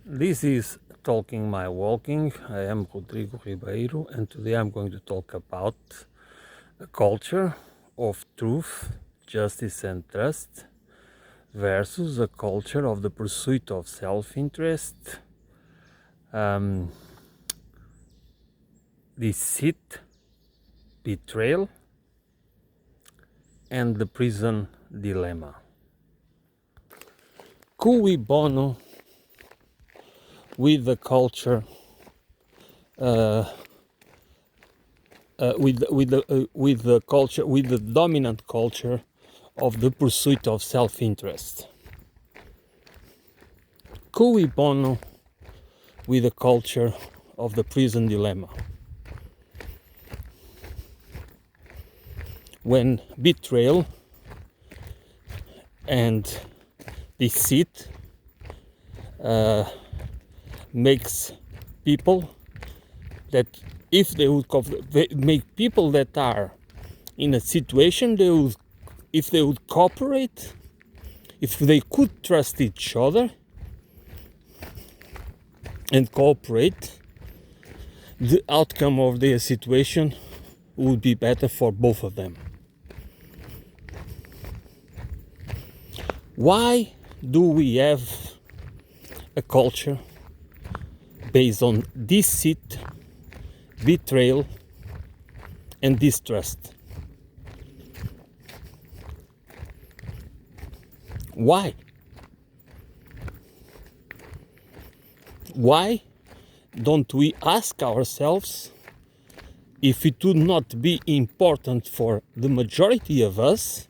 This is Talking My Walking. I am Rodrigo Ribeiro, and today I'm going to talk about a culture of truth, justice, and trust versus a culture of the pursuit of self-interest, deceit, betrayal, and the prison dilemma. Cui bono with the culture, with the dominant culture of the pursuit of self-interest. Cui bono with the culture of the prison dilemma. When betrayal and deceit makes people that if they would make people that are in a situation if they would cooperate, if they could trust each other and cooperate, the outcome of their situation would be better for both of them. Why do we have a culture based on deceit, betrayal, and distrust? Why? Why don't we ask ourselves if it would not be important for the majority of us,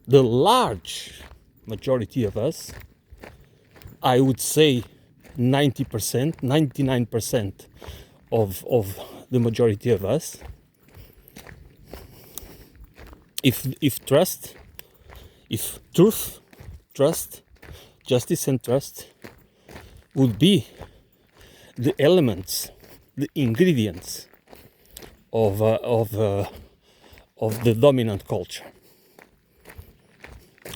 the large majority of us, I would say 90%, 99% of the majority of us, if truth, trust, justice and trust would be the elements, the ingredients of the dominant culture.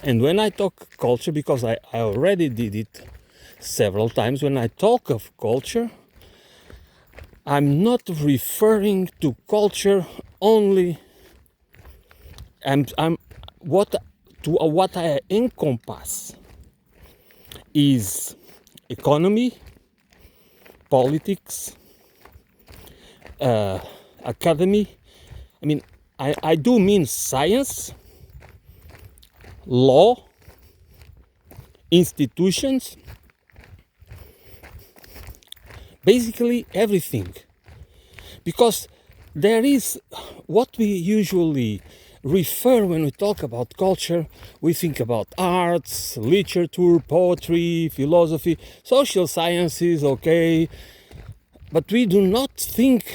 And when I talk culture, because I already did it several times, when I talk of culture, I'm not referring to culture only. What I encompass is economy, politics, academy. I mean, I do mean science, law, institutions, basically everything. Because there is what we usually refer when we talk about culture. We think about arts, literature, poetry, philosophy, social sciences, okay. But we do not think,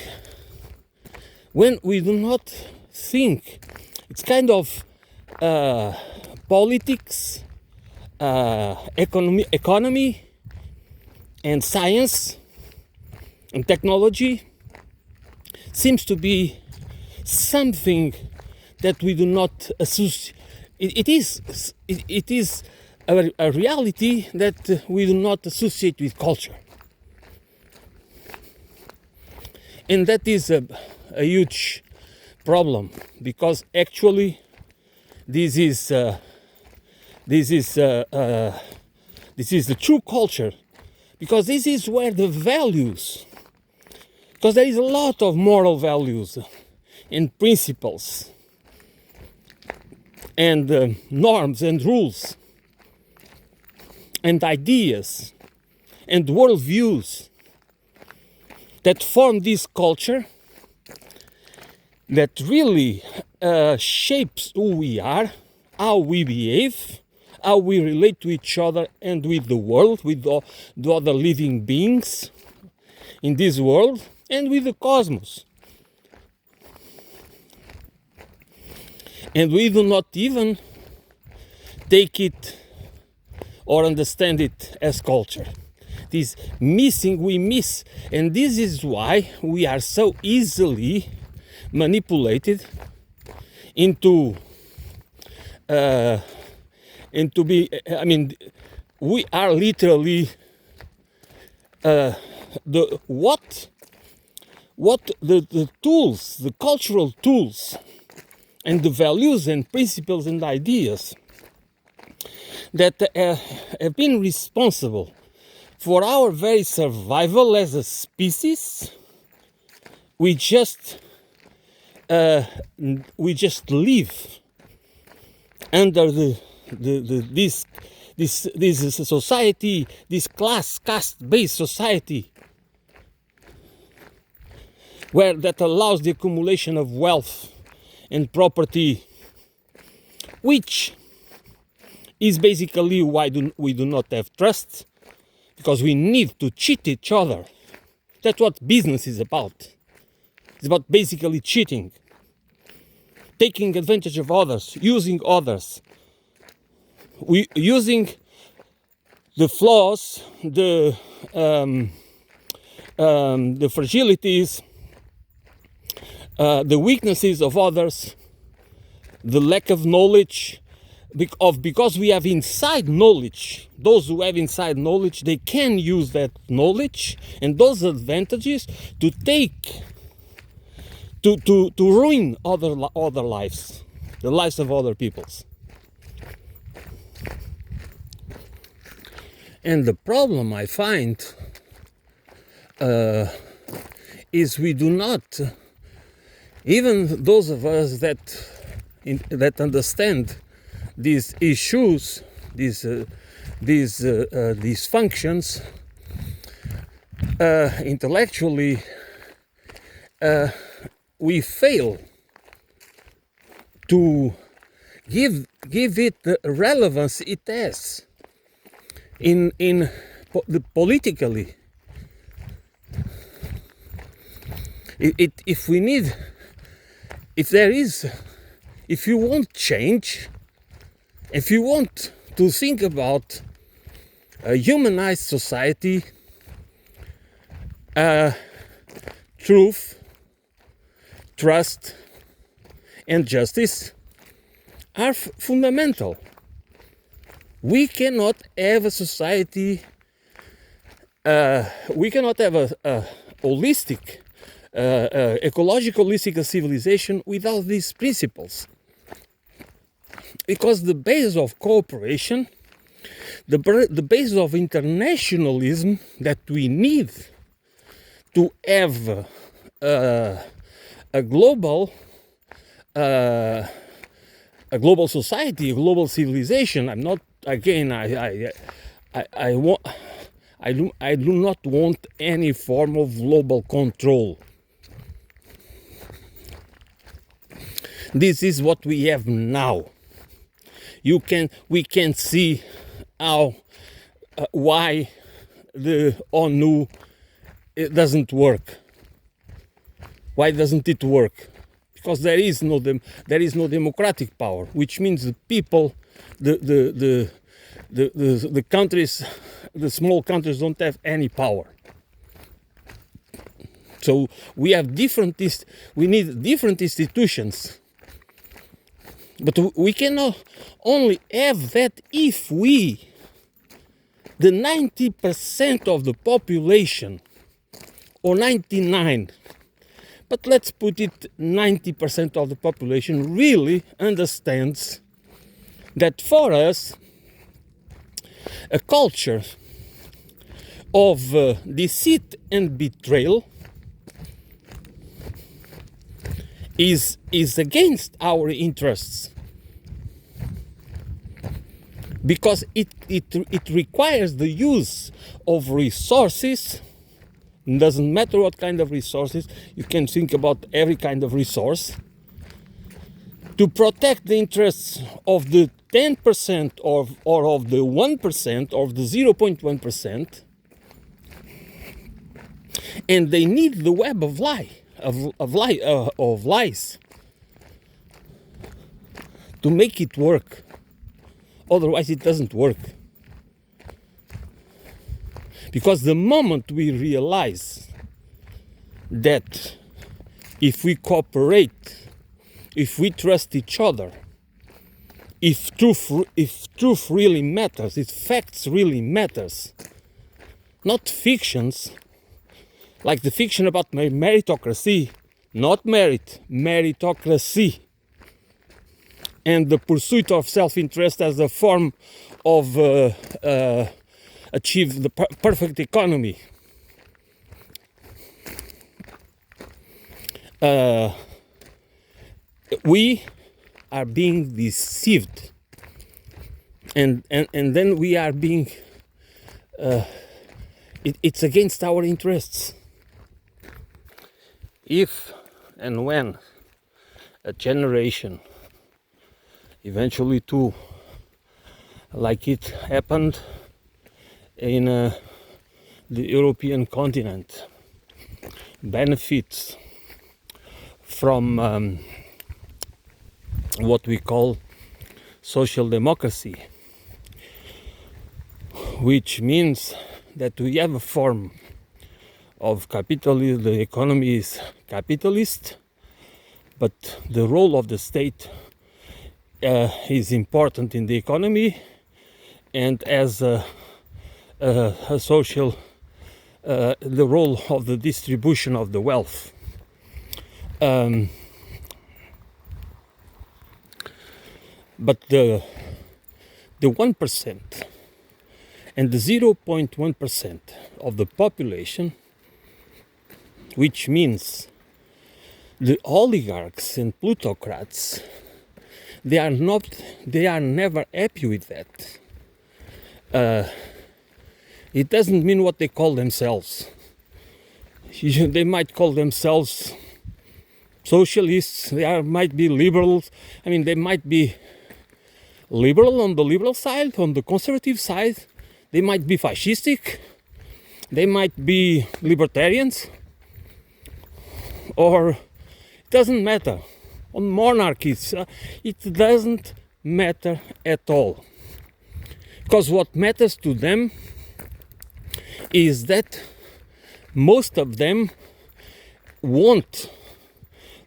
it's kind of politics, economy, and science and technology seems to be something that we do not associate. It is a reality that we do not associate with culture, and that is a huge problem, because actually this is the true culture, because this is where the values, because there is a lot of moral values and principles and norms and rules and ideas and worldviews that form this culture, that really shapes who we are, how we behave, how we relate to each other and with the world, with the other living beings in this world, and with the cosmos. And we do not even take it or understand it as culture. This missing, we miss, and this is why we are so easily manipulated into we are literally the tools, the cultural tools, and the values and principles and ideas that have been responsible for our very survival as a species, we just live under this society, this caste-based society, where that allows the accumulation of wealth and property, which is basically why we do not have trust, because we need to cheat each other. That's what business is about. It's about basically cheating, taking advantage of others, using others, using the flaws, the fragilities, the weaknesses of others, the lack of knowledge, because we have inside knowledge. Those who have inside knowledge, they can use that knowledge and those advantages to take, to ruin other lives, the lives of other peoples. And the problem I find is we do not, even those of us that understand these issues, these functions, intellectually, we fail to give it the relevance it has politically. If you want change, if you want to think about a humanized society, truth, trust, and justice are fundamental. We cannot have a society, we cannot have a holistic, ecological holistic civilization without these principles. Because the base of cooperation, the base of internationalism that we need to have a global society, a global civilization. I'm not, again, I do not want any form of global control. This is what we have now. We can see why the ONU doesn't work. Why doesn't it work? Because there is no democratic power, which means the people, the countries, the small countries don't have any power. So we need different institutions. But we cannot only have that if the 90% of the population, or 99%, but let's put it 90% of the population really understands that for us, a culture of deceit and betrayal is against our interests, because it requires the use of resources. It doesn't matter what kind of resources, you can think about every kind of resource, to protect the interests of the 10% or of the 1% or the 0.1%, and they need the web of lies to make it work. Otherwise it doesn't work. Because the moment we realize that if we cooperate, if we trust each other, if truth really matters, if facts really matters, not fictions like the fiction about meritocracy, not meritocracy, and the pursuit of self-interest as a form of achieve the perfect economy. We are being deceived, and then we are being it's against our interests. If and when a generation, eventually two, like it happened in the European continent, benefits from what we call social democracy, which means that we have a form of capitalism. The economy is capitalist, but the role of the state is important in the economy, and as a social, the role of the distribution of the wealth. But the 1% and the 0.1% of the population, which means the oligarchs and plutocrats, they are never happy with that. It doesn't mean what they call themselves. They might call themselves socialists, might be liberals. I mean, they might be liberal on the liberal side, on the conservative side. They might be fascistic. They might be libertarians. Or it doesn't matter. On monarchies, it doesn't matter at all. Because what matters to them is that most of them want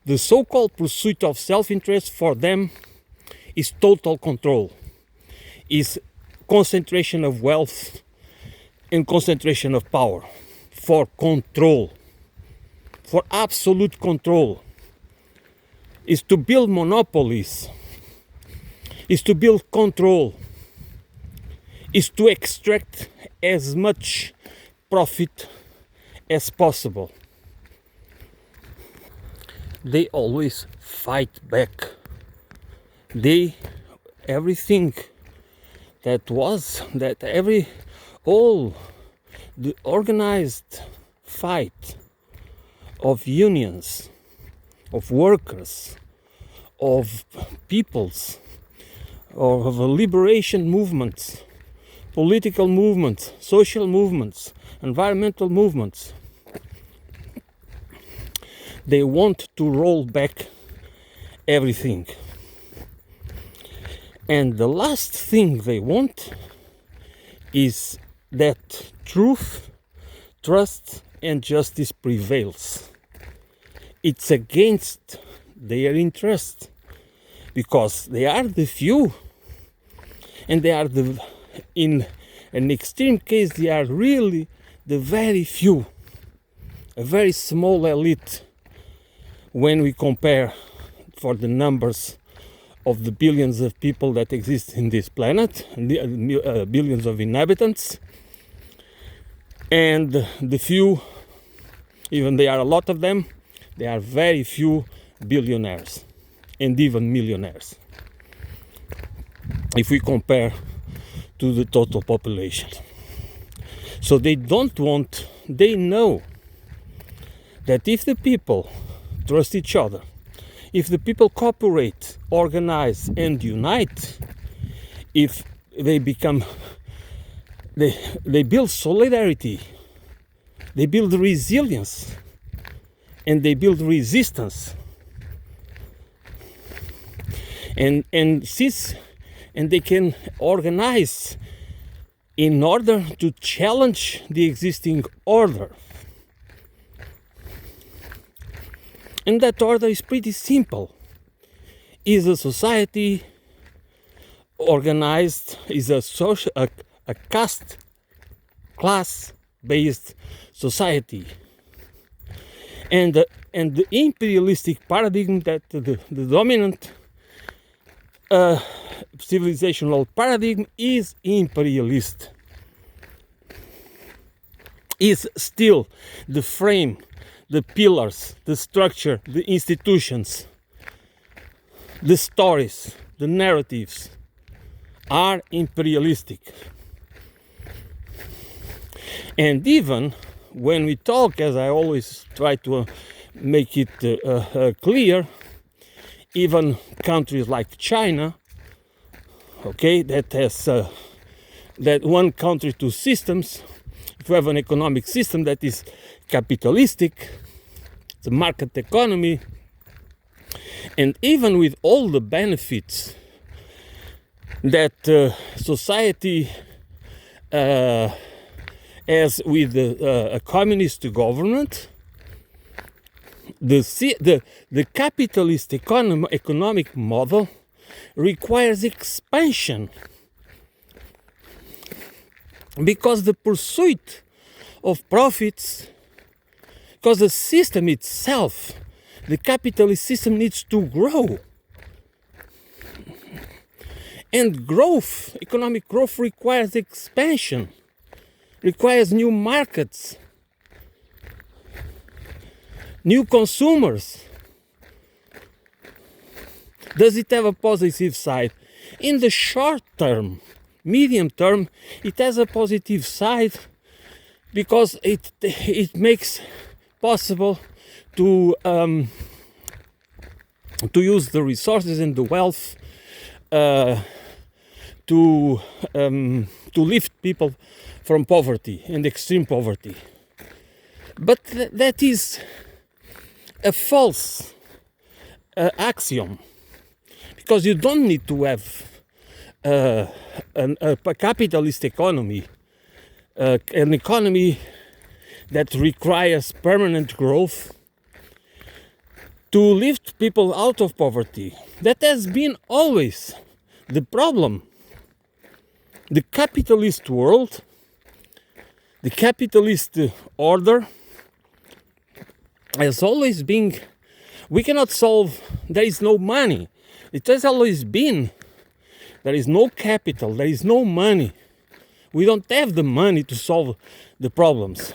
the so-called pursuit of self-interest. For them is total control, is concentration of wealth and concentration of power, for control, for absolute control, is to build monopolies, is to build control, is to extract as much profit as possible. They always fight back. Everything all the organized fight of unions, of workers, of peoples, of liberation movements, political movements, social movements, environmental movements, they want to roll back everything. And the last thing they want is that truth, trust, and justice prevails. It's against their interest, because they are the few, and they are in an extreme case, they are really the very few, a very small elite when we compare for the numbers of the billions of people that exist in this planet, billions of inhabitants, and the few, even there are a lot of them, there are very few billionaires and even millionaires if we compare to the total population. So they know that if the people trust each other, if the people cooperate, organize, and unite, if they build solidarity, they build resilience, and they build resistance, and they can organize in order to challenge the existing order. And that order is pretty simple. Is a society organized, is a caste class based society. And the imperialistic paradigm, that the dominant civilizational paradigm is imperialist, is still the frame, the pillars, the structure, the institutions, the stories, the narratives are imperialistic. And even when we talk, as I always try to make it clear, even countries like China, okay, that has that one country, two systems. If you have an economic system that is capitalistic, it's a market economy, and even with all the benefits that society as with a communist government, the capitalist economic model requires expansion, because the pursuit of profits, because the system itself, the capitalist system, needs to grow. And growth, economic growth, requires expansion, requires new markets, new consumers. Does it have a positive side? In the short term, medium term, it has a positive side, because it makes possible to use the resources and the wealth to lift people from poverty and extreme poverty. But that is a false axiom, because you don't need to have a capitalist economy, an economy that requires permanent growth to lift people out of poverty. That has been always the problem. The capitalist world, the capitalist order has always been, we cannot solve, there is no money. It has always been, there is no capital, there is no money. We don't have the money to solve the problems.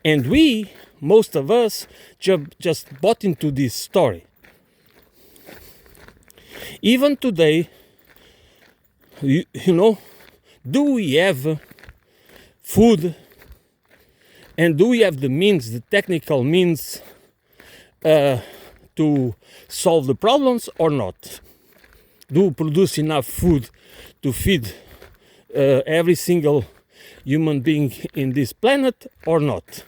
And we, most of us, just bought into this story. Even today, you know, do we have food, and do we have the means, the technical means to solve the problems or not? Do we produce enough food to feed every single human being in this planet or not?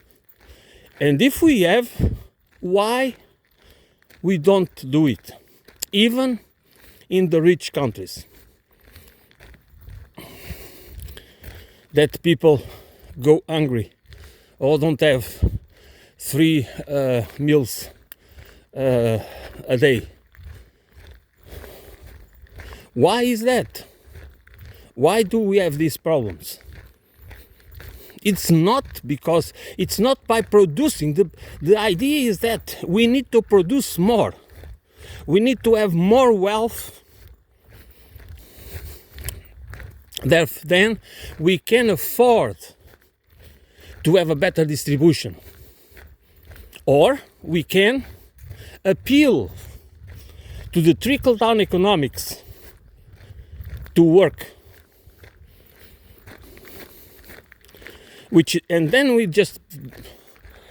And if we have, why we don't do it, even in the rich countries? That people go hungry or don't have 3 meals a day. Why is that? Why do we have these problems? It's not because, it's not by producing. The idea is that we need to produce more. We need to have more wealth. Then we can afford to have a better distribution. Or we can appeal to the trickle-down economics to work. And then we just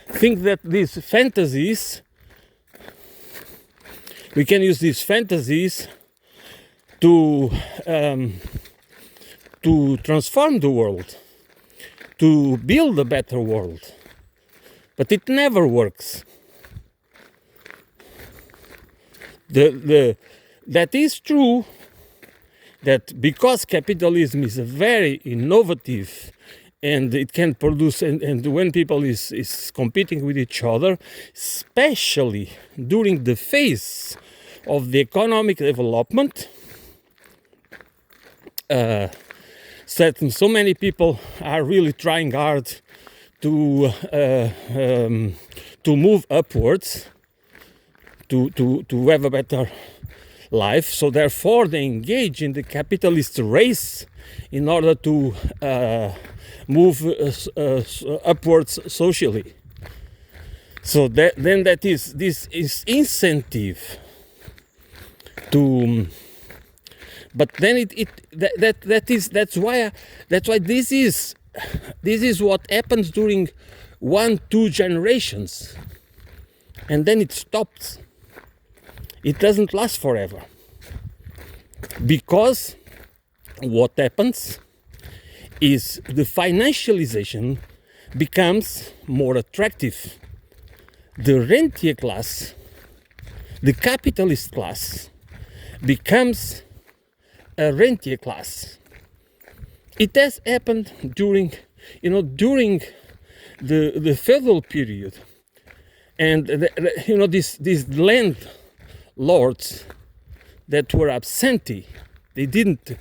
think that these fantasies, we can use these fantasies to transform the world, to build a better world. But it never works. That is true, that because capitalism is a very innovative, and it can produce, and when people is competing with each other, especially during the phase of the economic development, so many people are really trying hard to move upwards, to have a better life. So therefore they engage in the capitalist race in order to move upwards socially. So this is incentive to, but then that's why this is what happens during 1-2 generations, and then it stops. It doesn't last forever, because what happens is the financialization becomes more attractive. The rentier class, the capitalist class, becomes a rentier class. It has happened during the feudal period, and these landlords that were absentee, they didn't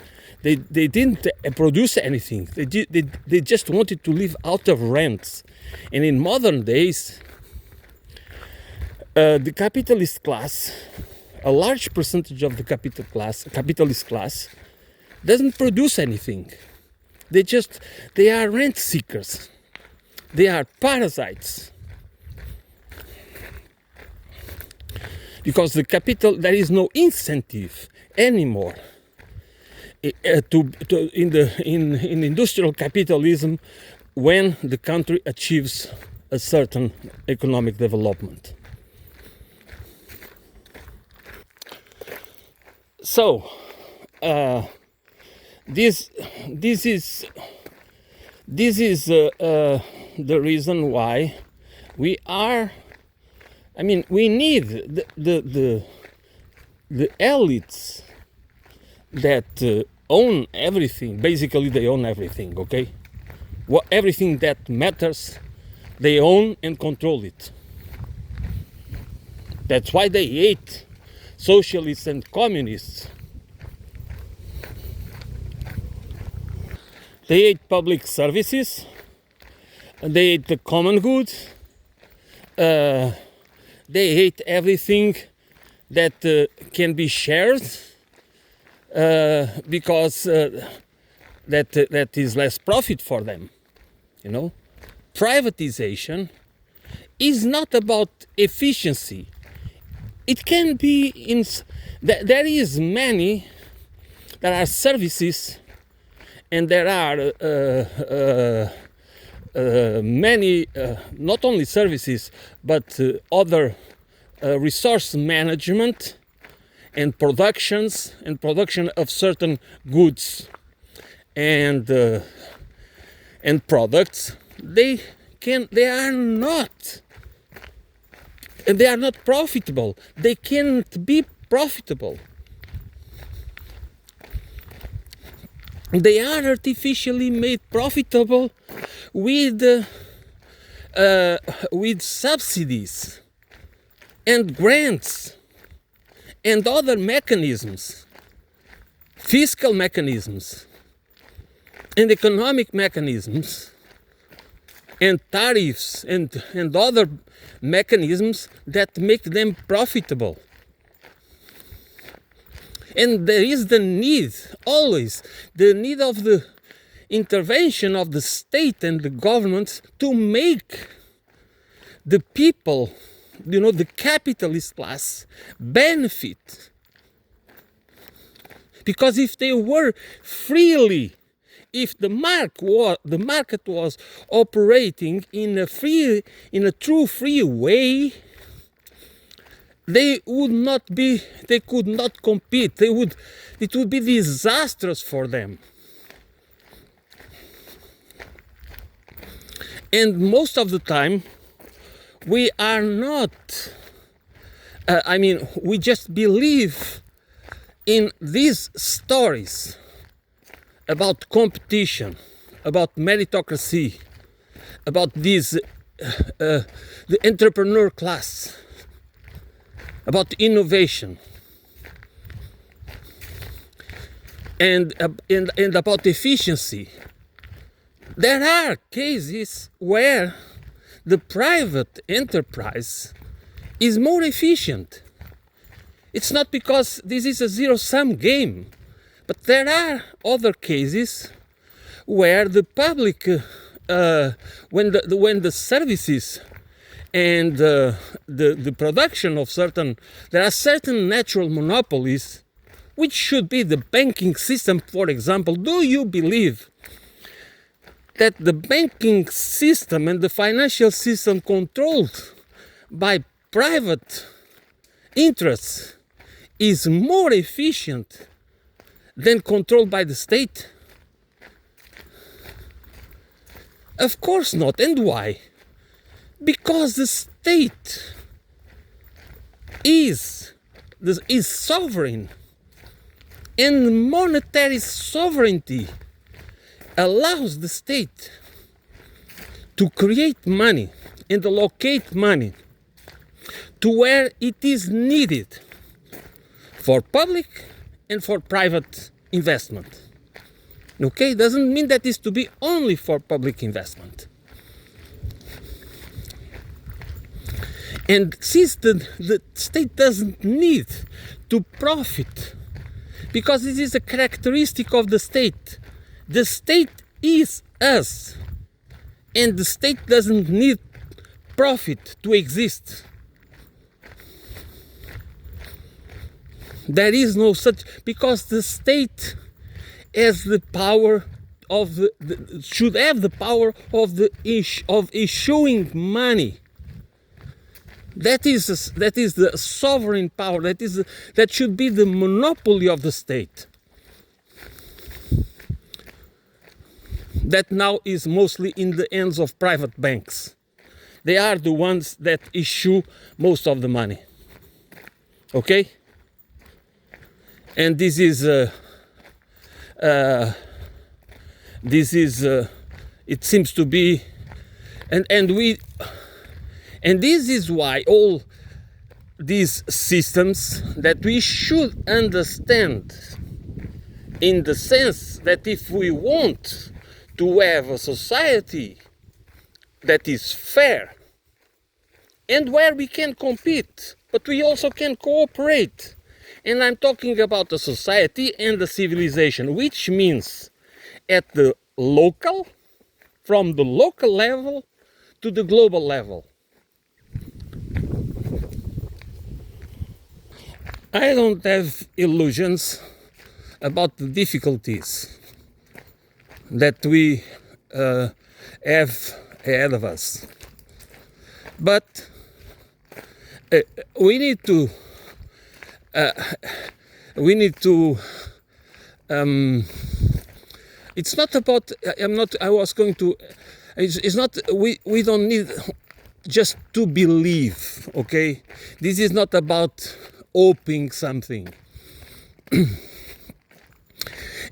produce anything. They just wanted to live out of rents. And in modern days, the capitalist class, a large percentage of the capitalist class, doesn't produce anything. They are rent seekers. They are parasites. Because there is no incentive anymore in industrial capitalism when the country achieves a certain economic development. So this is the reason why we need the elites that own everything. Basically, they own everything, okay? Everything that matters, they own and control it. That's why they hate socialists and communists. They hate public services, they hate the common good, they hate everything that can be shared, because that is less profit for them. Privatization is not about efficiency. It can be there are services, and there are many, not only services, but other resource management and production of certain goods and products. They are not profitable. They can't be profitable. They are artificially made profitable with subsidies and grants and other mechanisms, fiscal mechanisms and economic mechanisms and tariffs and other mechanisms that make them profitable. And there is always the need of the intervention of the state and the governments to make the people, the capitalist class, benefit. Because if they were if the market was operating in a true free way, they could not compete. It would be disastrous for them. And most of the time, we are not, we just believe in these stories about competition, about meritocracy, about the entrepreneur class, about innovation. and about efficiency. There are cases where the private enterprise is more efficient. It's not because this is a zero-sum game, but there are other cases where the public, when the services and the production of there are certain natural monopolies, which should be the banking system, for example. Do you believe that the banking system and the financial system controlled by private interests is more efficient than controlled by the state? Of course not. And why? Because the state is sovereign, and monetary sovereignty allows the state to create money and allocate money to where it is needed for public and for private investment. Okay, doesn't mean that it's to be only for public investment. And since the state doesn't need to profit, because this is a characteristic of the state is us, and the state doesn't need profit to exist. There is no such, because the state has the power of should have the power of issuing money. That is the sovereign power. That should be the monopoly of the state. That now is mostly in the hands of private banks. They are the ones that issue most of the money. Okay? And this is it seems to be, and this is why all these systems that we should understand, in the sense that if we want to have a society that is fair and where we can compete, but we also can cooperate. And I'm talking about the society and the civilization, which means at the local, from the local level to the global level. I don't have illusions about the difficulties that we have ahead of us. But we need to it's not about, it's not, we don't need just to believe, okay? This is not about hoping something.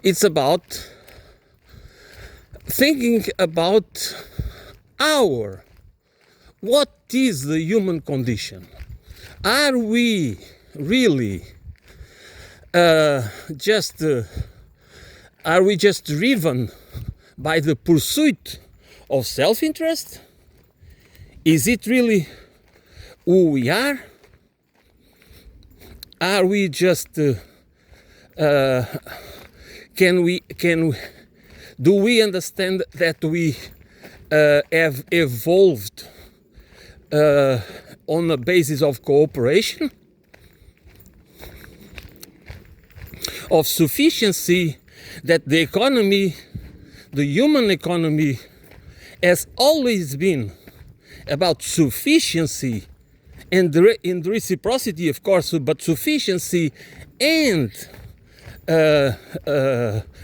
It's about thinking about what is the human condition? Are we really are we just driven by the pursuit of self-interest? Is it really who we are? Are we just do we understand that we have evolved on the basis of cooperation, of sufficiency, that the economy, the human economy, has always been about sufficiency and reciprocity, of course, but sufficiency and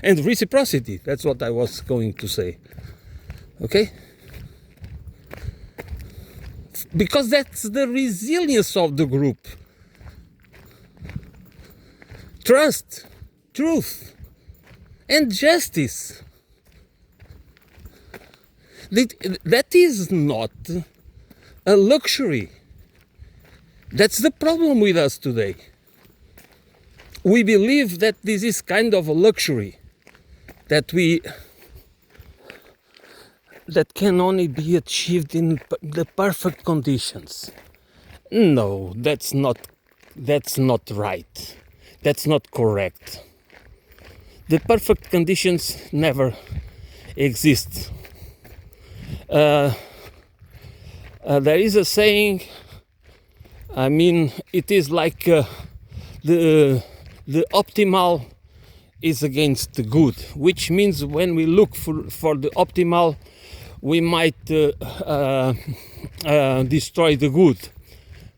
reciprocity. That's what I was going to say. Okay? Because that's the resilience of the group. Trust, truth, and justice. That is not a luxury. That's the problem with us today. we believe that this is kind of a luxury that can only be achieved in the perfect conditions. No, that's not right. That's not correct. The perfect conditions never exist. There is a saying, I mean, it is like the optimal is against the good, which means when we look for the optimal, we might destroy the good,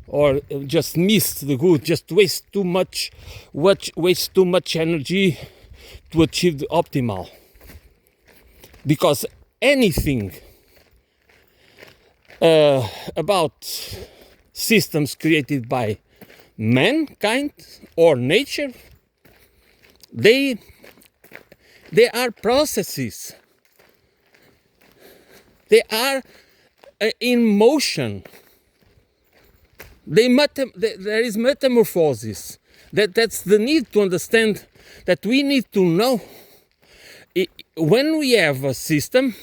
or just miss the good, just waste too much energy to achieve the optimal. Because anything about systems created by mankind or nature, they are processes. They are in motion. There is metamorphosis. That's the need to understand, that we need to know when we have a system,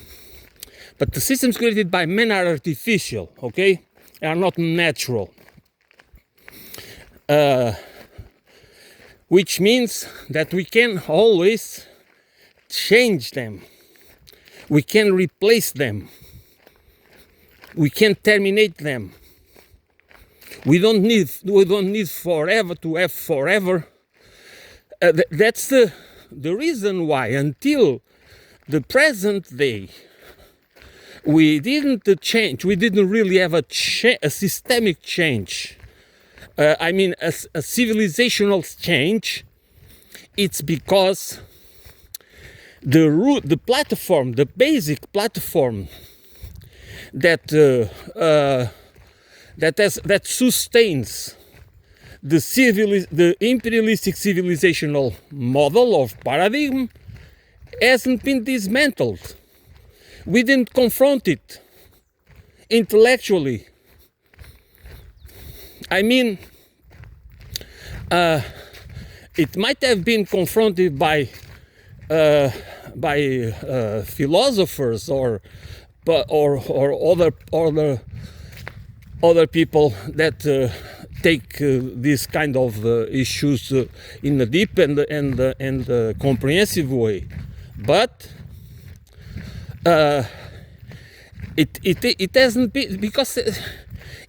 but the systems created by men are artificial, okay? They are not natural. Which means that we can always change them. We can replace them. We can terminate them. We don't need forever to have forever. That's the reason why until the present day we didn't change. We didn't really have a systemic change. I mean a civilizational change. It's because the platform, the basic platform that sustains the imperialistic civilizational model of paradigm hasn't been dismantled. We didn't confront it intellectually. I mean, it might have been confronted by philosophers or other people that take these kind of issues in a deep and comprehensive way, but it hasn't been, because,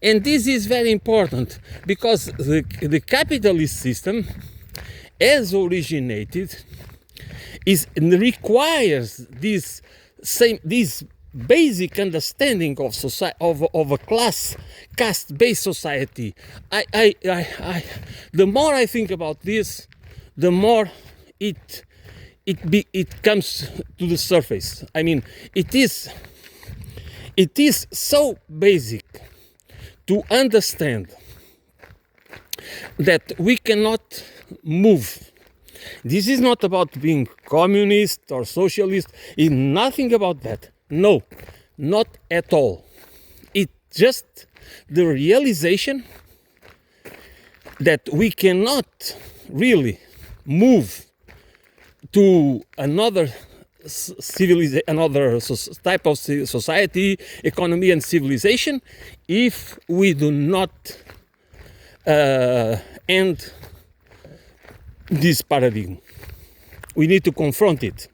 and this is very important, because the capitalist system, as originated, requires this basic understanding of society, of a caste-based society. The more I think about this, the more it comes to the surface. I mean, it is so basic to understand that we cannot move. This is not about being communist or socialist. It's nothing about that. No, not at all. It's just the realization that we cannot really move to another type of society, economy, and civilization if we do not end this paradigm. We need to confront it.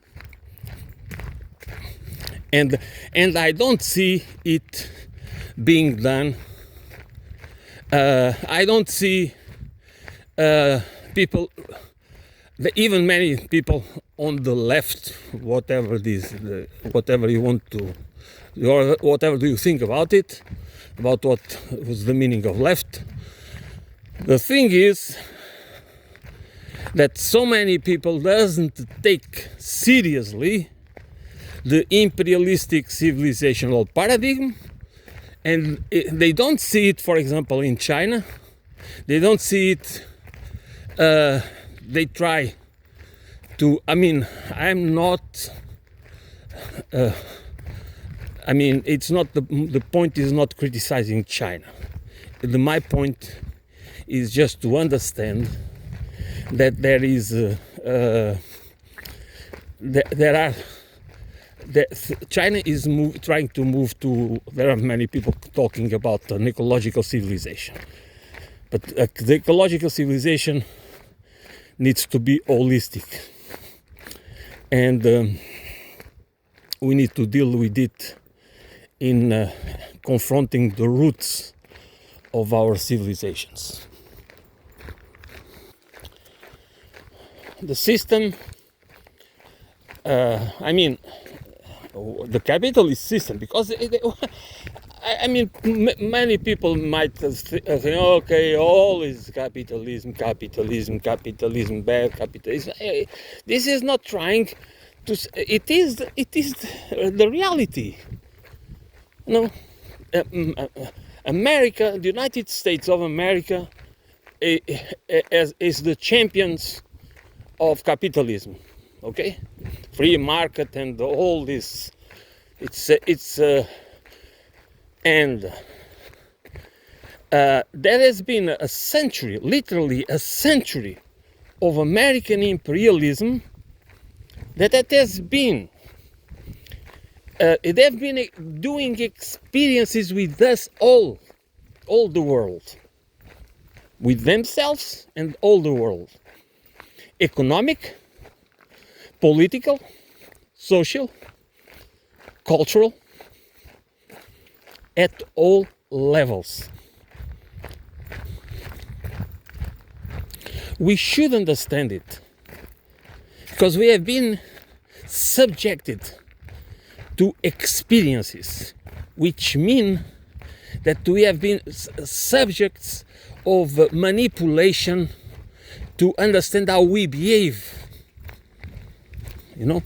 And I don't see it being done. I don't see people, even many people on the left, whatever you want to, or whatever do you think about it, about what was the meaning of left. The thing is that so many people doesn't take seriously the imperialistic civilizational paradigm, and they don't see it, for example, in China. They don't see it. They try to. I mean, I'm not. I mean, it's not the point is not criticizing China. My point is just to understand that there is there are China is trying to move to. There are many people talking about an ecological civilization, but the ecological civilization needs to be holistic, and we need to deal with it in confronting the roots of our civilizations. The system, I mean, the capitalist system, because many people might think, okay, all is capitalism, bad capitalism. This is not trying to. It is the reality. No, America, the United States of America, is the champions of capitalism. Okay, free market and all this. And there has been a century, literally a century, of American imperialism that has been. They've been doing experiences with us all the world, with themselves and all the world. Economic, political, social, cultural, at all levels. We should understand it, because we have been subjected to experiences, which mean that we have been subjects of manipulation to understand how we behave. You know,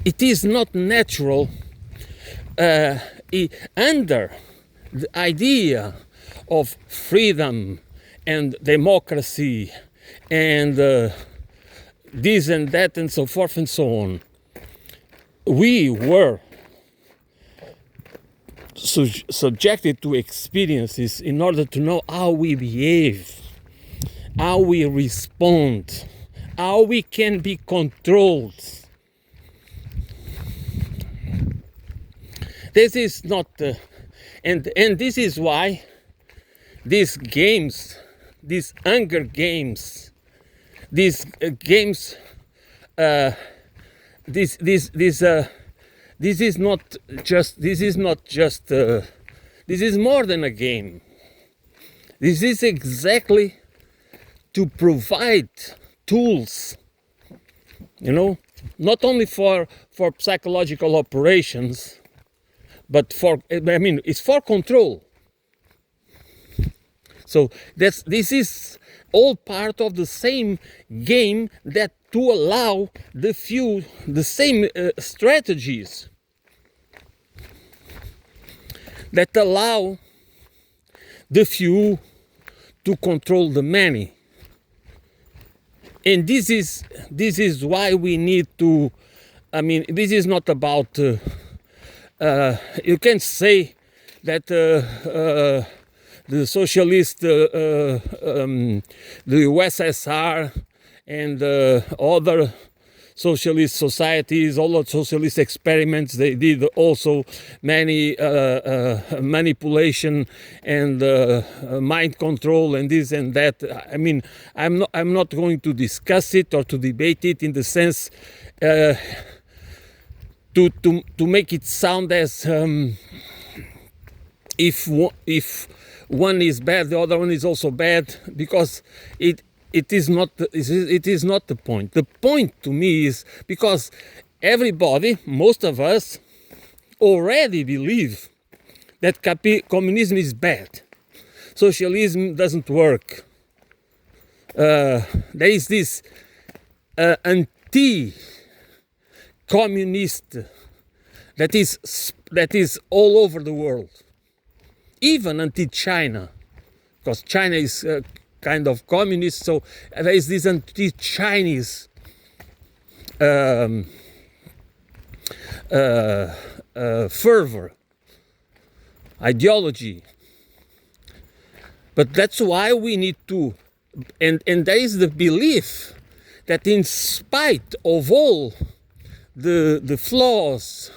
it is not natural under the idea of freedom and democracy and this and that and so forth and so on. We were subjected to experiences in order to know how we behave, how we respond, how we can be controlled. This is not, and this is why these games, these Hunger Games, these games, this is not just. This is more than a game. This is exactly to provide tools, not only for psychological operations, but it's for control. So this is all part of the same game, that to allow the same strategies that allow the few to control the many. And this is why we need to. This is not about. You can say that the socialist, the USSR, and other socialist societies, all the socialist experiments, they did also many manipulation and mind control and this and that. I'm not going to discuss it or to debate it in the sense to make it sound as if one is bad, the other one is also bad, because it is not the point. The point to me is because everybody, most of us, already believe that communism is bad. Socialism doesn't work. There is this anti-communist that is all over the world, even anti-China, because China is kind of communist. So there is this anti-Chinese fervor, ideology. But that's why we need to And there is the belief that in spite of all the flaws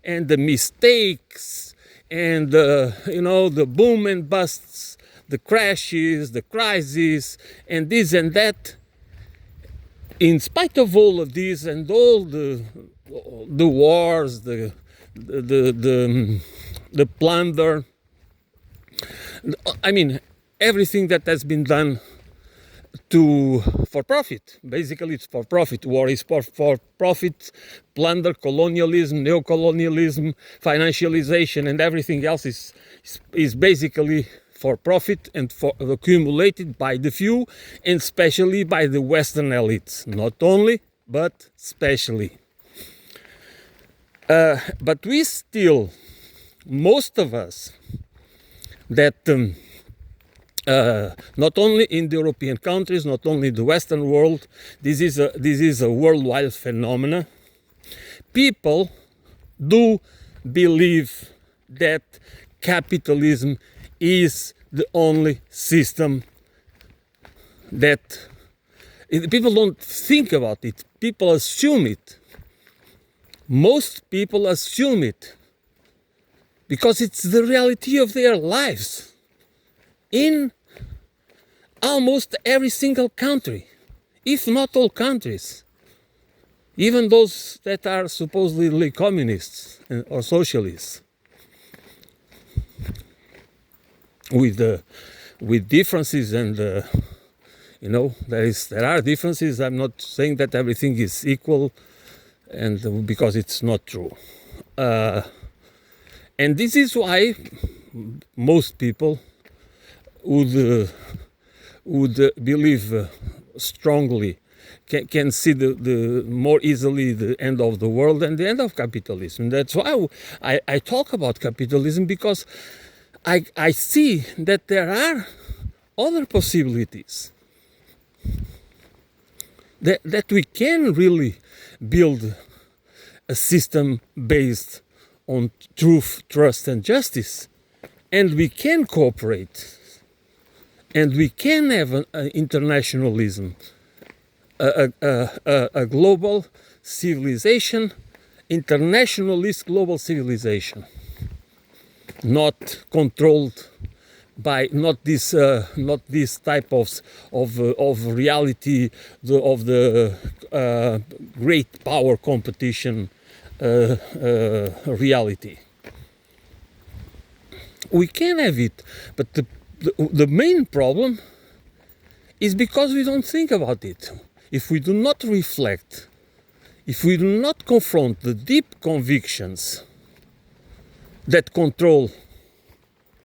and the mistakes and the boom and busts, the crashes, the crises, and this and that, in spite of all of this and all the wars, the plunder, I mean, everything that has been done for profit. Basically, it's for profit. War is for profit. Plunder, colonialism, neocolonialism, financialization, and everything else is basically for profit and for accumulated by the few, and especially by the Western elites. Not only, but especially. But we still, most of us, that not only in the European countries, not only in the Western world, this is a worldwide phenomenon. People do believe that capitalism is the only system that people don't think about it. People assume it. Most people assume it because it's the reality of their lives in almost every single country, if not all countries, even those that are supposedly communists or socialists, with differences, and there are differences. I'm not saying that everything is equal, and because it's not true. And this is why most people would believe strongly, can see the more easily the end of the world and the end of capitalism. That's why I talk about capitalism, because I see that there are other possibilities, that we can really build a system based on truth, trust, and justice, and we can cooperate, and we can have an internationalism, a global civilization, internationalist global civilization, not controlled by not this type of reality of the great power competition reality. We can have it, but the main problem is because we don't think about it. If we do not reflect, if we do not confront the deep convictions that control